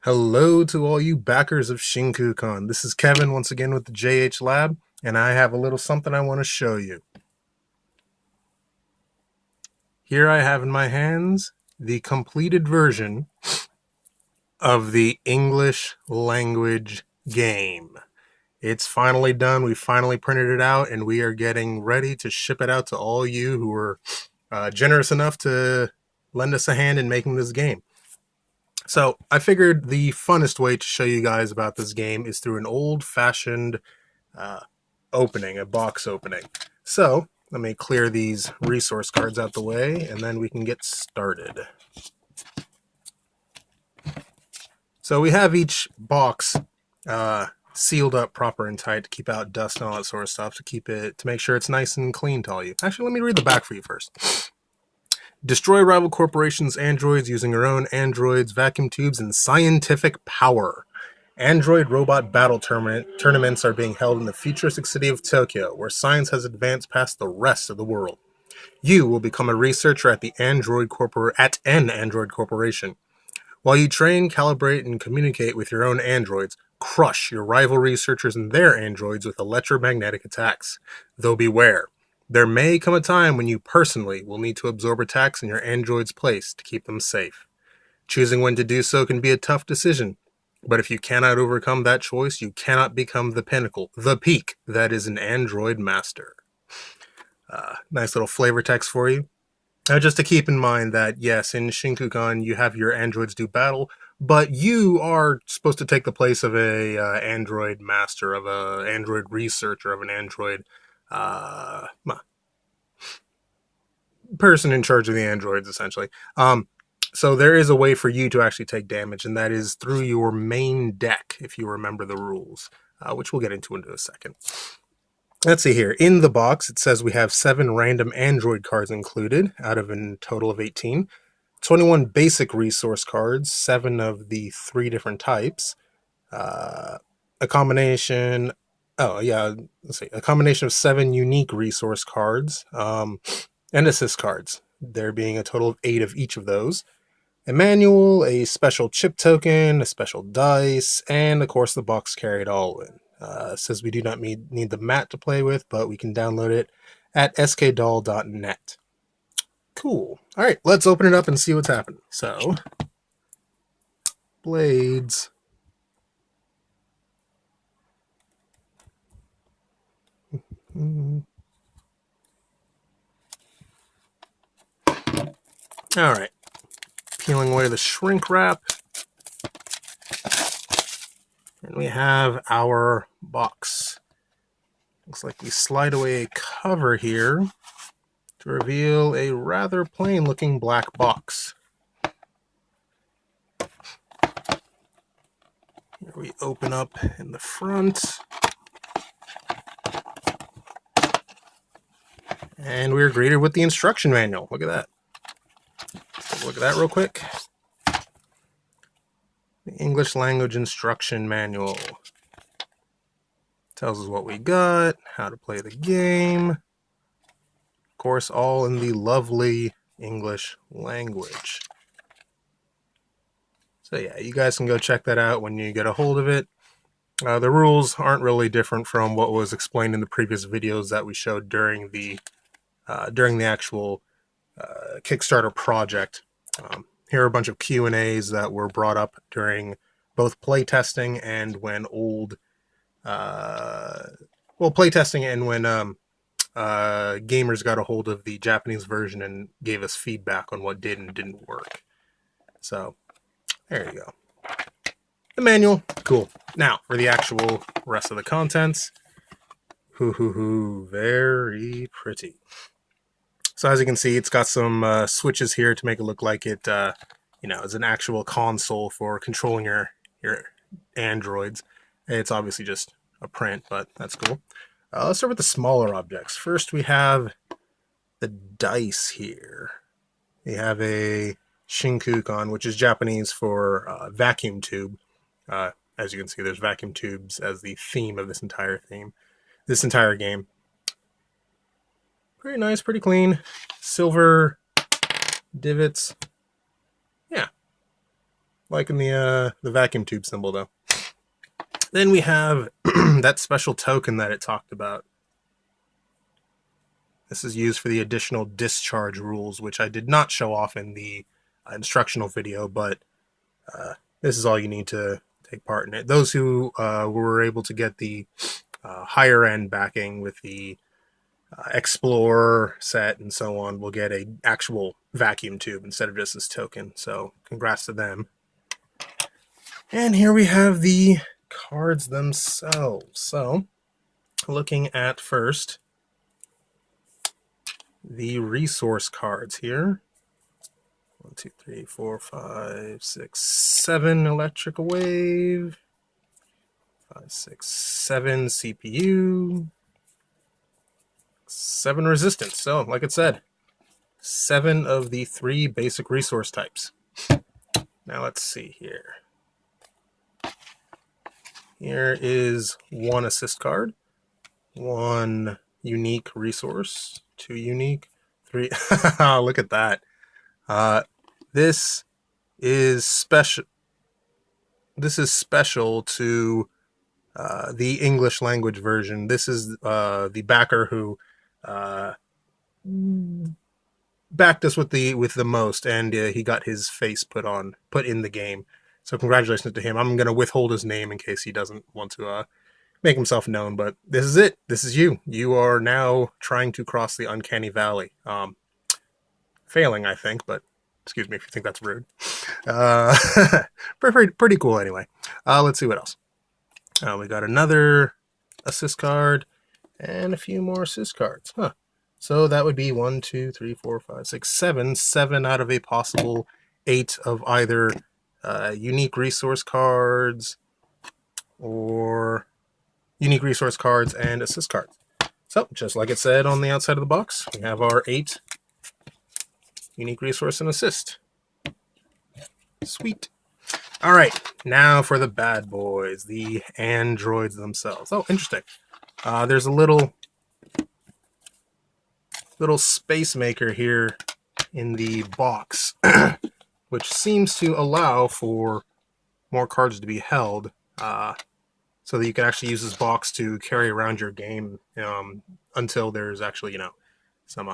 Hello to all you backers of SHINKUKAN. This is Kevin once again with the JH Lab, and I have a little something I want to show you. Here I have in my hands the completed version of the English language game. It's finally done. We finally printed it out, and we are getting ready to ship it out to all you who were generous enough to lend us a hand in making this game. So I figured the funnest way to show you guys about this game is through an old-fashioned opening, a box opening. So let me clear these resource cards out the way, and then we can get started. So we have each box sealed up proper and tight to keep out dust and all that sort of stuff, to make sure it's nice and clean to all you. Actually, let me read the back for you first. Destroy rival corporations' androids using your own androids, vacuum tubes, and scientific power. Android robot battle tournaments are being held in the futuristic city of Tokyo, where science has advanced past the rest of the world. You will become a researcher at an android corporation. While you train, calibrate, and communicate with your own androids, crush your rival researchers and their androids with electromagnetic attacks. Though beware. There may come a time when you personally will need to absorb attacks in your android's place to keep them safe. Choosing when to do so can be a tough decision, but if you cannot overcome that choice, you cannot become the pinnacle, the peak that is an android master. Nice little flavor text for you. Just to keep in mind that, yes, in SHINKUKAN, you have your androids do battle, but you are supposed to take the place of a android master, of an android researcher, of an android person in charge of the androids, essentially. So there is a way for you to actually take damage, and that is through your main deck, if you remember the rules, which we'll get into in a second. Let's see here. In the box, it says we have 7 random android cards included, out of a total of 18. 21 basic resource cards, 7 of the 3 different types. A combination... a combination of 7 unique resource cards, and assist cards, there being a total of 8 of each of those. A manual, a special chip token, a special dice, and of course the box carried all in. Says we do not need the mat to play with, but we can download it at skdoll.net. Cool. All right, let's open it up and see what's happening. So, blades. All right, peeling away the shrink wrap. And we have our box. Looks like we slide away a cover here to reveal a rather plain looking black box. Here we open up in the front. And we're greeted with the instruction manual. Look at that. Let's take a look at that real quick. The English language instruction manual. Tells us what we got, how to play the game. Of course, all in the lovely English language. So yeah, you guys can go check that out when you get a hold of it. The rules aren't really different from what was explained in the previous videos that we showed during the actual Kickstarter project. Here are a bunch of Q&As that were brought up during both playtesting and when playtesting and when gamers got a hold of the Japanese version and gave us feedback on what did and didn't work. So, there you go. The manual, cool. Now, for the actual rest of the contents. Very pretty. So as you can see, it's got some switches here to make it look like it, is an actual console for controlling your androids. It's obviously just a print, but that's cool. Let's start with the smaller objects. First, we have the dice here. We have a SHINKUKAN, which is Japanese for vacuum tube. As you can see, there's vacuum tubes as the theme of this entire game. Pretty nice, pretty clean. Silver divots. Yeah. Liking the vacuum tube symbol though. Then we have that special token that it talked about. This is used for the additional discharge rules, which I did not show off in the instructional video, but this is all you need to take part in it. Those who were able to get the higher end backing with the Explorer set and so on will get an actual vacuum tube instead of just this token. So congrats to them. And here we have the cards themselves. So looking at first the resource cards here. 1, 2, 3, 4, 5, 6, 7 electrical wave. 5, 6, 7 CPU. 7 resistance. So, like it said, 7 of the 3 basic resource types. Now let's see here. Here is 1 assist card, 1 unique resource, 2 unique, 3. Look at that. This is special. This is special to the English language version. This is the backer who backed us with the most, and he got his face put in the game. So congratulations to him. I'm going to withhold his name in case he doesn't want to make himself known, but this is it. This is you. You are now trying to cross the uncanny valley. Failing, I think, but excuse me if you think that's rude. Pretty cool anyway. Let's see what else. We got another assist card and a few more assist cards. So that would be 1, 2, 3, 4, 5, 6, 7. 7 out of a possible 8 of either unique resource cards or unique resource cards and assist cards. So just like it said on the outside of the box, we have our 8 unique resource and assist. Sweet. All right, now for the bad boys, the androids themselves. Oh, interesting. There's a little space maker here in the box, which seems to allow for more cards to be held, so that you can actually use this box to carry around your game until there's actually, some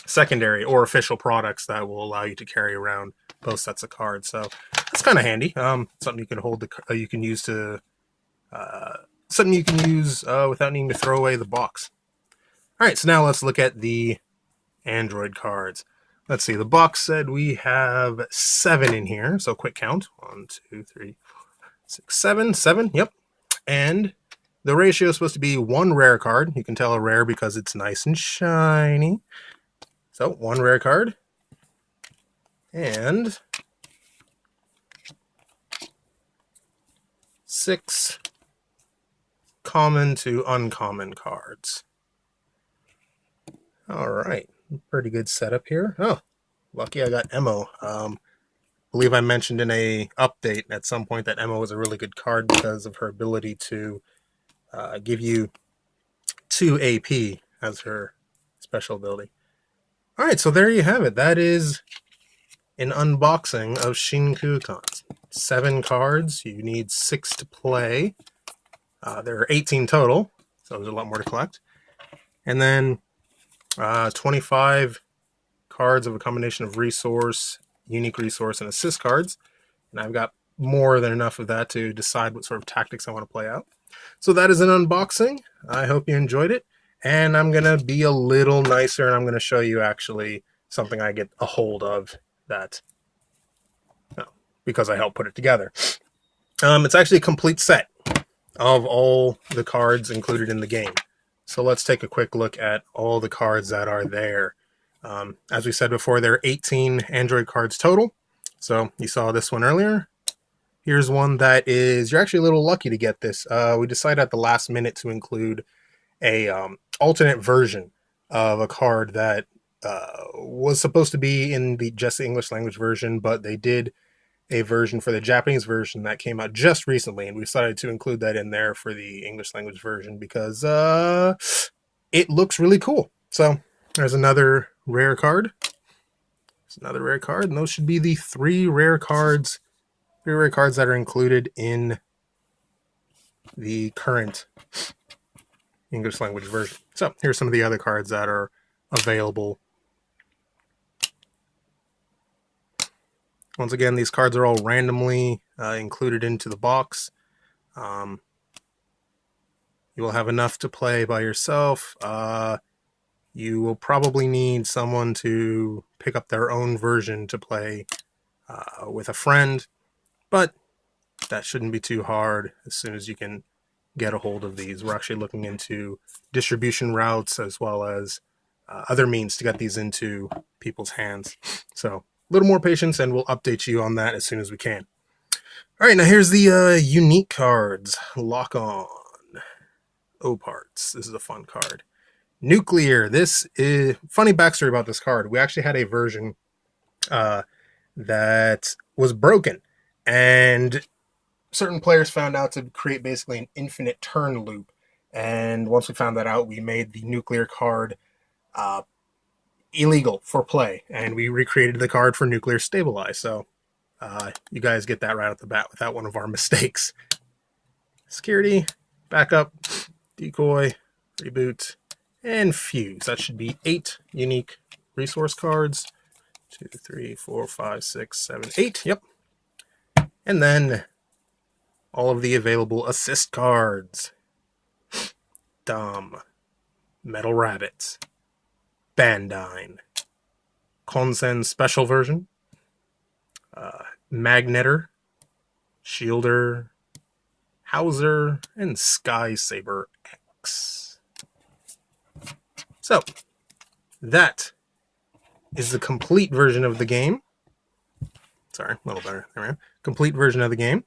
secondary or official products that will allow you to carry around both sets of cards. So that's kind of handy. Something you can hold, you can use to something you can use without needing to throw away the box. All right, so now let's look at the Android cards. Let's see. The box said we have 7 in here. So quick count: 1, 2, 3, 4, 6, 7. 7. Yep. And the ratio is supposed to be 1 rare card. You can tell a rare because it's nice and shiny. So 1 rare card and 6 common to uncommon cards. All right, pretty good setup here. Oh, lucky I got Emo. Believe I mentioned in a update at some point that Emo was a really good card because of her ability to give you 2 AP as her special ability. All right, so there you have it. That is an unboxing of SHINKUKAN. 7 cards. You need 6 to play. There are 18 total, so there's a lot more to collect. And then 25 cards of a combination of resource, unique resource, and assist cards. And I've got more than enough of that to decide what sort of tactics I want to play out. So that is an unboxing. I hope you enjoyed it. And I'm going to be a little nicer, and I'm going to show you actually something I get a hold of that, because I helped put it together. It's actually a complete set of all the cards included in the game. So let's take a quick look at all the cards that are there. As we said before, there are 18 Android cards total. So you saw this one earlier. Here's one that is, you're actually a little lucky to get this. We decided at the last minute to include a alternate version of a card that was supposed to be in just the English language version, but they did a version for the Japanese version that came out just recently, and we decided to include that in there for the English language version because it looks really cool. So there's another rare card. There's another rare card, and those should be the 3 rare cards 3 rare cards that are included in the current English language version. So here's some of the other cards that are available. Once again, these cards are all randomly included into the box. You will have enough to play by yourself. You will probably need someone to pick up their own version to play with a friend, but that shouldn't be too hard as soon as you can get a hold of these. We're actually looking into distribution routes as well as other means to get these into people's hands. So a little more patience and we'll update you on that as soon as we can. All right, now here's the unique cards. Lock On. O-Parts. This is a fun card. Nuclear. This is funny backstory about this card. We actually had a version that was broken, and certain players found out to create basically an infinite turn loop. And once we found that out, we made the nuclear card illegal for play, and we recreated the card for nuclear stabilize. So you guys get that right off the bat without one of our mistakes. Security, backup, decoy, reboot, and fuse. That should be 8 unique resource cards. 2, 3, 4, 5, 6, 7, 8. Yep. And then all of the available assist cards. Dom, Metal Rabbit, Bandine, Konsen Special Version, Magneter, Shielder, Hauser, and Sky Saber X. So, that is the complete version of the game. Sorry, a little better. There we go. Complete version of the game.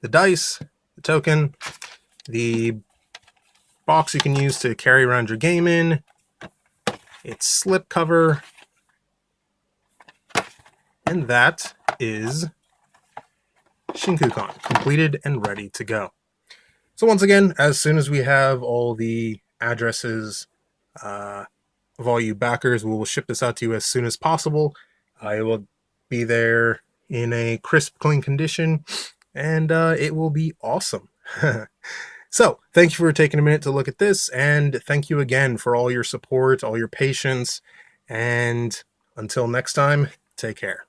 The dice, the token, the box you can use to carry around your game in, its slip cover, and that is SHINKUKAN, completed and ready to go. So once again, as soon as we have all the addresses of all you backers, we will ship this out to you as soon as possible. It will be there in a crisp, clean condition, and it will be awesome. So, thank you for taking a minute to look at this, and thank you again for all your support, all your patience, and until next time, take care.